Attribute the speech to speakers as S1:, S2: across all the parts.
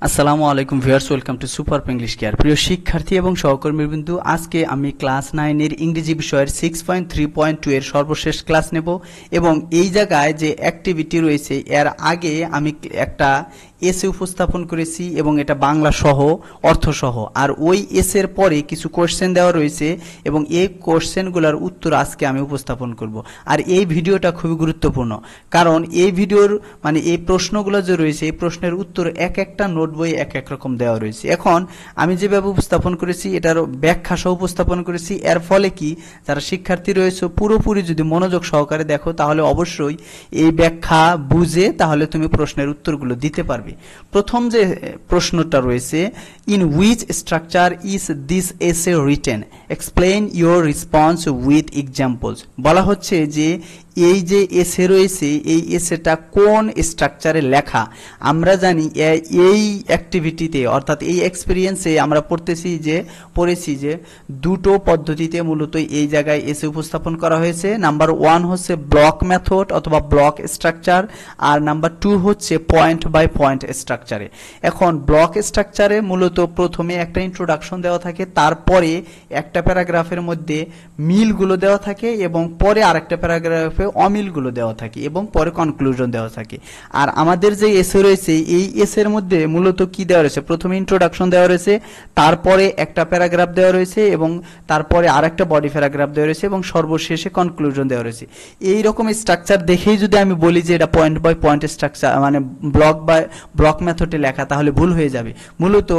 S1: আসসালামু আলাইকুম viewers, welcome to super English care. প্রিয় শিক্ষার্থী এবং সহকর্মীবৃন্দু, আজকে আমি ক্লাস 9 এর ইংরেজি বিষয়ের 6.3.2 এর সর্বশেষ ক্লাস নেব এবং এই জায়গায় যে অ্যাক্টিভিটি রয়েছে এর আগে আমি একটা এসে উপস্থাপন করেছি এবং এটা বাংলা সহ অর্থ সহ, আর ওই এসের পরে কিছু কোশ্চেন দেওয়া রয়েছে এবং এই কোশ্চেনগুলোর উত্তর আজকে আমি উপস্থাপন করব। আর এই ভিডিওটা খুবই গুরুত্বপূর্ণ, কারণ এই ভিডিওর এই প্রশ্নগুলো যে রয়েছে এই প্রশ্নের উত্তর এক একটা নোট বই এক এক রকম দেওয়া রয়েছে। এখন আমি যেভাবে উপস্থাপন করেছি এটার ব্যাখ্যা সহ উপস্থাপন করেছি। এর ফলে কি, যারা শিক্ষার্থী রয়েছে পুরোপুরি যদি মনোযোগ সহকারে দেখো তাহলে অবশ্যই এই ব্যাখ্যা বুঝে তাহলে তুমি প্রশ্নের উত্তরগুলো দিতে পারবে। প্রথম যে প্রশ্নটা রয়েছে, in which structure is this এসে written, explain your response with examples. বলা হচ্ছে যে এই যে এসে রয়েছে এই এসেটা কোন স্ট্রাকচারে লেখা। আমরা জানি এই অ্যাক্টিভিটিতে অর্থাৎ এই এক্সপিরিয়েন্সে আমরা পড়েছি যে দুটো পদ্ধতিতে মূলত এই জায়গায় এসে উপস্থাপন করা হয়েছে। নাম্বার 1 হচ্ছে ব্লক মেথড অথবা ব্লক স্ট্রাকচার, আর নাম্বার 2 হচ্ছে পয়েন্ট বাই পয়েন্ট স্ট্রাকচারে। এখন ব্লক স্ট্রাকচারে মূলত প্রথমে একটা ইন্ট্রোডাকশন দেওয়া থাকে, তারপরে একটা প্যারাগ্রাফের মধ্যে মিলগুলো দেওয়া থাকে এবং পরে আরেকটা প্যারাগ্রাফে অমিলগুলো দেওয়া থাকে এবং পরে কনক্লুশন দেওয়া থাকে। আর আমাদের যে এসে রয়েছে এই এসের মধ্যে মূলত কি দেওয়া রয়েছে, প্রথমে ইন্ট্রোডাকশন দেওয়া রয়েছে, তারপরে একটা প্যারাগ্রাফ দেওয়া রয়েছে এবং তারপরে আরেকটা বডি প্যারাগ্রাফ দেওয়া রয়েছে এবং সর্বশেষে কনক্লুশন দেওয়া রয়েছে। এই রকম স্ট্রাকচার দেখেই যদি আমি বলি যে এটা point by point structure block মেথডে লেখা, তাহলে ভুল হয়ে যাবে। মূলত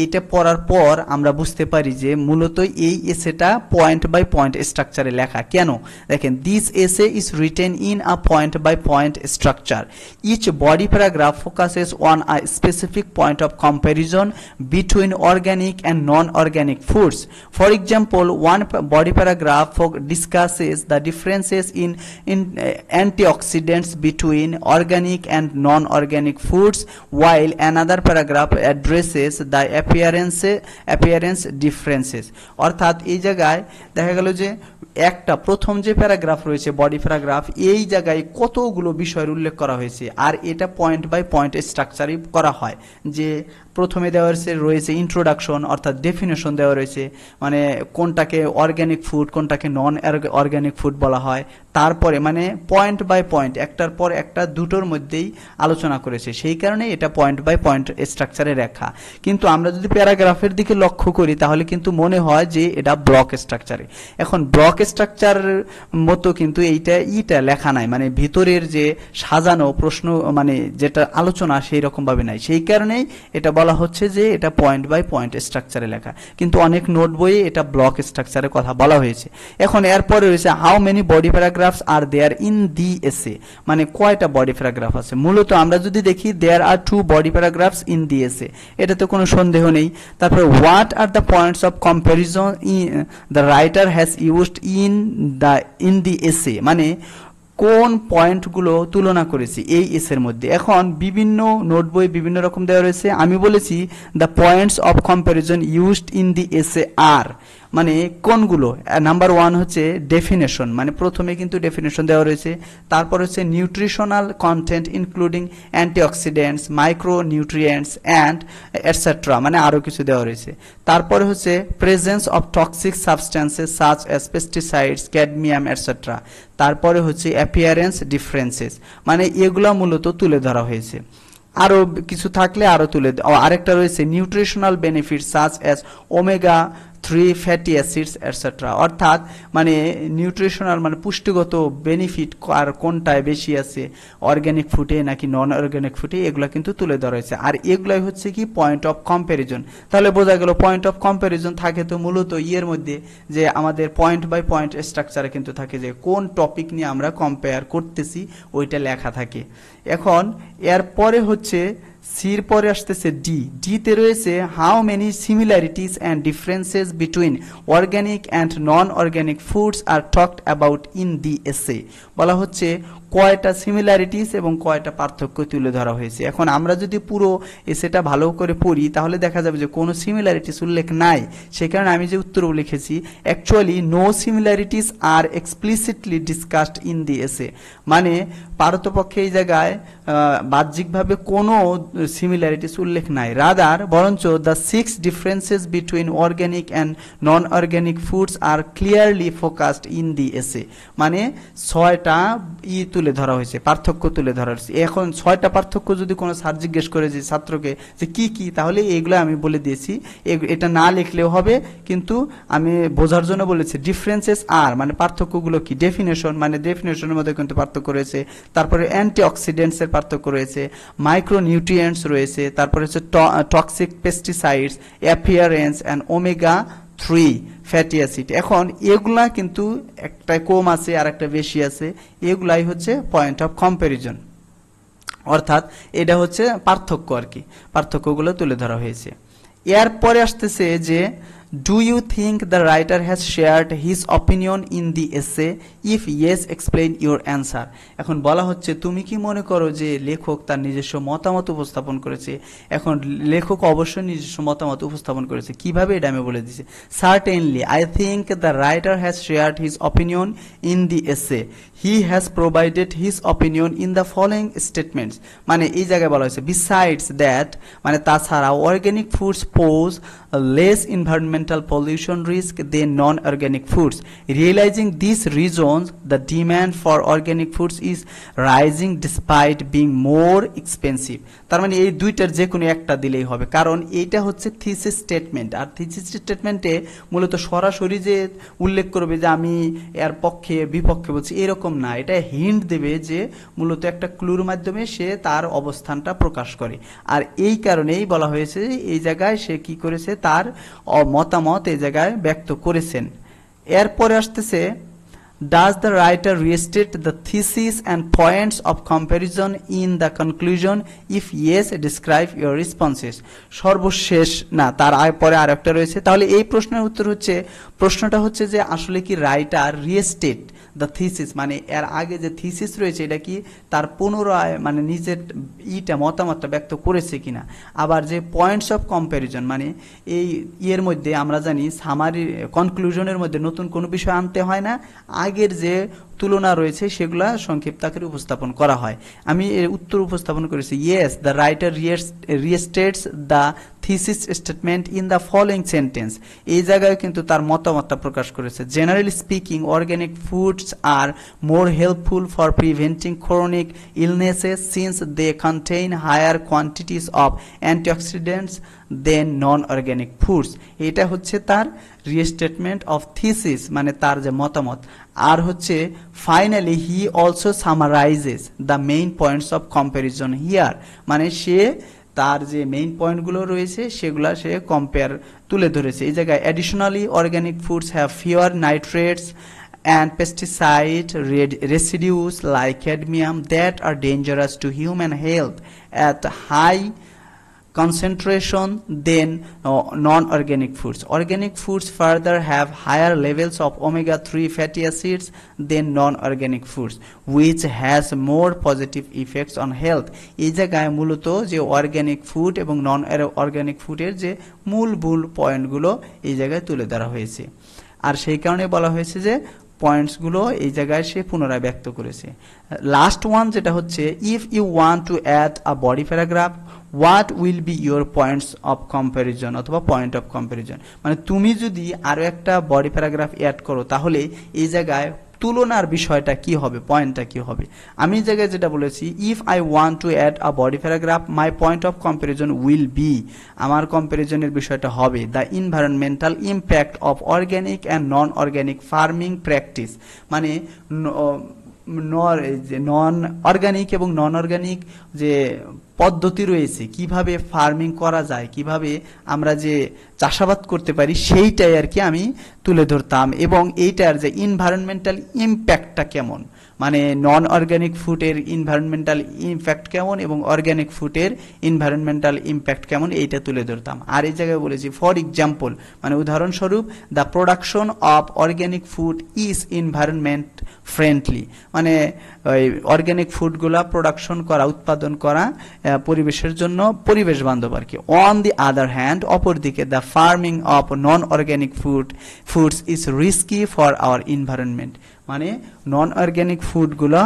S1: এটা পড়ার পর আমরা বুঝতে পারি যে মূলত এই এসেটা পয়েন্ট বাই পয়েন্ট স্ট্রাকচারে লেখা। কেন? দেখেন, দিস এসে is written in a point by point structure. Each body paragraph focuses on a specific point of comparison between organic and non-organic foods. For example, one body paragraph discusses the differences in antioxidants between organic and non-organic foods, while another paragraph addresses the appearance differences. অর্থাৎ এই জায়গায় দেখা গেল যে একটা প্রথম যে paragraph রয়েছে বডি প্যারাগ্রাফ, এই জায়গায় কতগুলো বিষয়ের উল্লেখ করা হয়েছে। আর এটা পয়েন্ট বাই পয়েন্ট স্ট্রাকচারই করা হয়, যে প্রথমে দেওয়া রয়েছে ইন্ট্রোডাকশন অর্থাৎ ডেফিনেশন দেওয়া রয়েছে, মানে কোনটাকে অর্গ্যানিক ফুড কোনটাকে নন অর্গ্যানিক ফুড বলা হয়। তারপরে পয়েন্ট বাই পয়েন্ট একটার পর একটা দুটোর মধ্যেই আলোচনা করেছে, সেই কারণে এটা পয়েন্ট বাই পয়েন্ট স্ট্রাকচারে লেখা। কিন্তু আমরা যদি প্যারাগ্রাফের দিকে লক্ষ্য করি তাহলে কিন্তু মনে হয় যে এটা ব্লক স্ট্রাকচারে। এখন ব্লক স্ট্রাকচার মতো কিন্তু এইটা লেখা নাই, ভিতরের যে সাজানো প্রশ্ন যেটা আলোচনা সেই রকম ভাবে নাই, সেই কারণেই এটা বলা হচ্ছে যে এটা পয়েন্ট বাই পয়েন্ট স্ট্রাকচারে লেখা। কিন্তু অনেক নোট বইয়ে এটা ব্লক স্ট্রাকচারের কথা বলা হয়েছে। এখন এরপরে রয়েছে how many body paragraphs are there in the essay, কয়টা বডি প্যারাগ্রাফ আছে। মূলত আমরা যদি দেখি there are 2 body paragraphs in the essay, এটাতে কোনো সন্দেহ নেই। তারপরে what are the points of comparison the writer has used in the essay, কোন পয়েন্টগুলো তুলনা করেছি এই এসের মধ্যে। এখন বিভিন্ন নোট বই বিভিন্ন রকম দেওয়া রয়েছে। আমি বলেছি the points of comparison used in the এসে আর, কোনগুলো। নাম্বার 1 হচ্ছে ডেফিনেশন, প্রথমে কিন্তু ডেফিনেশন দেওয়া রয়েছে। তারপর হচ্ছে nutritional content including antioxidants, micro nutrients and etcetera, আরও কিছু দেওয়া রয়েছে। তারপরে হচ্ছে presence of toxic substances such as pesticides, cadmium etcetera. তারপরে হচ্ছে অ্যাপিয়ারেন্স ডিফারেন্সেস, এগুলা মূলত তুলে ধরা হয়েছে। আরও কিছু থাকলে আরও আরেকটা রয়েছে nutritional benefit such as omega 3 fatty acids etcetera, অর্থাৎ নিউট্রিশনাল পুষ্টিগত বেনিফিট আর কোনটায় বেশি আছে, অর্গ্যানিক ফুডে নাকি নন অর্গ্যানিক ফুডে, এগুলো কিন্তু তুলে ধরা হয়েছে। আর এগুলাই হচ্ছে কি পয়েন্ট অফ কম্প্যারিজন। তাহলে বোঝা গেল পয়েন্ট অফ কম্প্যারিজন থাকে তো মূলত ইয়ের মধ্যে, যে আমাদের পয়েন্ট বাই পয়েন্ট স্ট্রাকচারে কিন্তু থাকে যে কোন টপিক নিয়ে আমরা কম্পেয়ার করতেছি ওইটা লেখা থাকে। এখন এরপরে হচ্ছে সির পরে আসতেছে ডিতে রয়েছে how many similarities and differences between organic and non organic foods are talked about in the essay. বলা হচ্ছে কয়টা সিমিলারিটিস এবং কয়টা পার্থক্য তুলে ধরা হয়েছে। এখন আমরা যদি পুরো এসেটা ভালো করে পড়ি তাহলে দেখা যাবে যে কোনো সিমিলারিটিস উল্লেখ নাই। সেই কারণে আমি যে উত্তরও লিখেছি, actually no similarities are explicitly discussed in the essay, মানে পারতপক্ষে এই জায়গায় বাহ্যিকভাবে কোনো সিমিলারিটিস উল্লেখ নাই। রাদার বরঞ্চ the 6 differences between organic and non organic foods R clearly focused in the essay, মানে 6টা তুলে ধরা হয়েছে, পার্থক্য তুলে ধরা হয়েছে। এখন 6টা পার্থক্য যদি কোনো স্যার জিজ্ঞেস করে যে ছাত্রকে যে কি কি, তাহলে এইগুলো আমি বলে দিয়েছি, এটা না লিখলেও হবে, কিন্তু আমি বোঝার জন্য বলেছি। ডিফারেন্সেস আর মানে পার্থক্যগুলো কি, ডেফিনেশন মানে ডেফিনেশনের মধ্যে কিন্তু পার্থক্য রয়েছে, তারপরে অ্যান্টিঅক্সিডেন্টসের পার্থক্য রয়েছে, মাইক্রোনিউট্রিয়েন্টস রয়েছে, তারপরে হচ্ছে toxic pesticides, appearance and omega 3 fatty acid. এখন এগুলা কিন্তু একটা কম আছে আর একটা বেশি আছে, এগুলাই হচ্ছে পয়েন্ট অফ কম্প্যারিজন, অর্থাৎ এটা হচ্ছে পার্থক্য আর কি, পার্থক্যগুলো তুলে ধরা হয়েছে। এরপরে আসতেছে যে do you think the writer has shared his opinion in the essay, if yes explain your answer. এখন বলা হচ্ছে তুমি কি মনে করো যে লেখক তার নিজস্ব মতামত উপস্থাপন করেছে। এখন লেখক অবশ্যই নিজস্ব মতামত উপস্থাপন করেছে, কিভাবে এটা আমি বলে দিচ্ছি। Certainly I think the writer has shared his opinion in the essay, he has provided his opinion in the following statements, মানে এই জায়গায় বলা হয়েছে বিসাইডস দ্যাট, মানে তাছাড়া organic foods pose less environmental pollution risk than non-organic foods. Realizing these reasons, the demand for organic foods is rising despite being more expensive. তার মানে এই দুইটার যে কোনো একটা দিলেই হবে, কারণ এইটা হচ্ছে থিসিস স্টেটমেন্ট, আর থিসিস স্টেটমেন্টে মূলত সরাসরি যে উল্লেখ করবে যে আমি এর পক্ষে বিপক্ষে বলছি এরকম না, এটা হিন্ট দেবে যে মূলত একটা ক্লুর মাধ্যমে সে তার অবস্থানটা প্রকাশ করে। আর এই কারণেই বলা হয়েছে এই জায়গায় সে কি করেছে, তার মতামত এই জায়গায় ব্যক্ত করেছেন। এরপরে আসতেছে does the writer restate the thesis and points of comparison in the conclusion, if yes describe your responses. সর্বশেষ না, তার পরে আরেকটা রয়েছে। তাহলে এই প্রশ্নের উত্তর হচ্ছে, প্রশ্নটা হচ্ছে যে আসলে কি রাইটার রিস্টেট দ্য থিসিস, মানে এর আগে যে থিসিস রয়েছে এটা কি তার পুনরায় মানে নিজের মতামতটা ব্যক্ত করেছে কিনা। আবার যে পয়েন্টস অফ কম্প্যারিজন, মানে এই এর মধ্যে আমরা জানি সামারি কনক্লুশনের মধ্যে নতুন কোনো বিষয় আনতে হয় না, আগের যে তুলনা রয়েছে সেগুলা সংক্ষিপ্ত আকারে উপস্থাপন করা হয়। আমি এর উত্তর উপস্থাপন করেছি, yes the writer restates the thesis statement in the following sentence. এই জায়গায় কিন্তু তার মতামতটা প্রকাশ করেছে। Generally speaking organic foods are more helpful for preventing chronic illnesses since they contain higher quantities of antioxidants than non organic foods. এটা হচ্ছে তার রিস্টেটমেন্ট অফ থিসিস, মানে তার যে মতামত। আর হচ্ছে finally he also summarises the main points of comparison here, মানে সে তার যে মেইন পয়েন্টগুলো রয়েছে সেগুলা সে কম্পেয়ার তুলে ধরেছে এই জায়গায়। Additionally organic foods have fewer nitrates and pesticide residues like cadmium that are dangerous to human health at high concentration than non-organic foods. Organic foods further have higher levels of omega-3 fatty acids than non-organic foods, which has more positive effects on health. এই জায়গায় মূলত যে organic food এবং নন organic ফুডের যে মূল পয়েন্টগুলো এই জায়গায় তুলে ধরা হয়েছে, আর সেই কারণে বলা হয়েছে যে পয়েন্টসগুলো এই জায়গায় সে পুনরায় ব্যক্ত করেছে। লাস্ট ওয়ান যেটা হচ্ছে, if you want to add a body paragraph what will be your points of comparison অথবা পয়েন্ট অফ কম্প্যারিজন, মানে তুমি যদি আরো একটা বডি প্যারাগ্রাফ অ্যাড করো তাহলে এই জায়গায় তুলনার বিষয়টা কি হবে, পয়েন্টটা কি হবে। আমি এই জায়গায় যেটা বলেছি, if I want to add a body paragraph my point of comparison will be, আমার কম্প্যারিজনের বিষয়টা হবে the environmental impact of organic and non organic farming practice, মানে নন অর্গানিক এবং নন অর্গানিক যে পদ্ধতি রয়েছে, কিভাবে ফার্মিং করা যায়, কিভাবে আমরা যে চাষাবাদ করতে পারি, সেইটাই আর কি আমি তুলে ধরতাম। এবং এইটার যে এনভায়রনমেন্টাল ইম্প্যাক্টটা কেমন, মানে নন অর্গানিক ফুডের এনভায়রনমেন্টাল ইম্প্যাক্ট কেমন এবং অর্গানিক ফুডের এনভায়রনমেন্টাল ইম্প্যাক্ট কেমন, এইটা তুলে ধরতাম। আর এই জায়গায় বলেছি ফর এক্সাম্পল, মানে উদাহরণস্বরূপ, the production of organic food is environment friendly, মানে ওই অর্গানিক ফুডগুলা প্রোডাকশন করা, উৎপাদন করা পরিবেশের জন্য পরিবেশ বান্ধব আর কি। অন দি আদার হ্যান্ড, অপরদিকে, the farming of non organic foods is risky for our environment, মানে নন অর্গানিক ফুডগুলো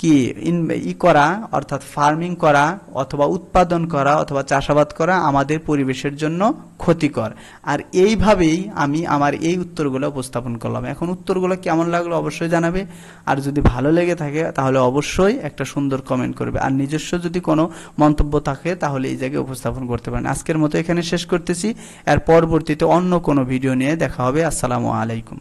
S1: কি করা, অর্থাৎ ফার্মিং করা অথবা উৎপাদন করা অথবা চাষাবাদ করা আমাদের পরিবেশের জন্য ক্ষতিকর। আর এইভাবেই আমি আমার এই উত্তরগুলো উপস্থাপন করলাম। এখন উত্তরগুলো কেমন লাগলো অবশ্যই জানাবে, আর যদি ভালো লেগে থাকে তাহলে অবশ্যই একটা সুন্দর কমেন্ট করবে, আর নিজস্ব যদি কোনো মন্তব্য থাকে তাহলে এই জায়গায় উপস্থাপন করতে পারেন। আজকের মতো এখানে শেষ করতেছি, এর পরবর্তীতে অন্য কোনো ভিডিও নিয়ে দেখা হবে। আসসালামু আলাইকুম।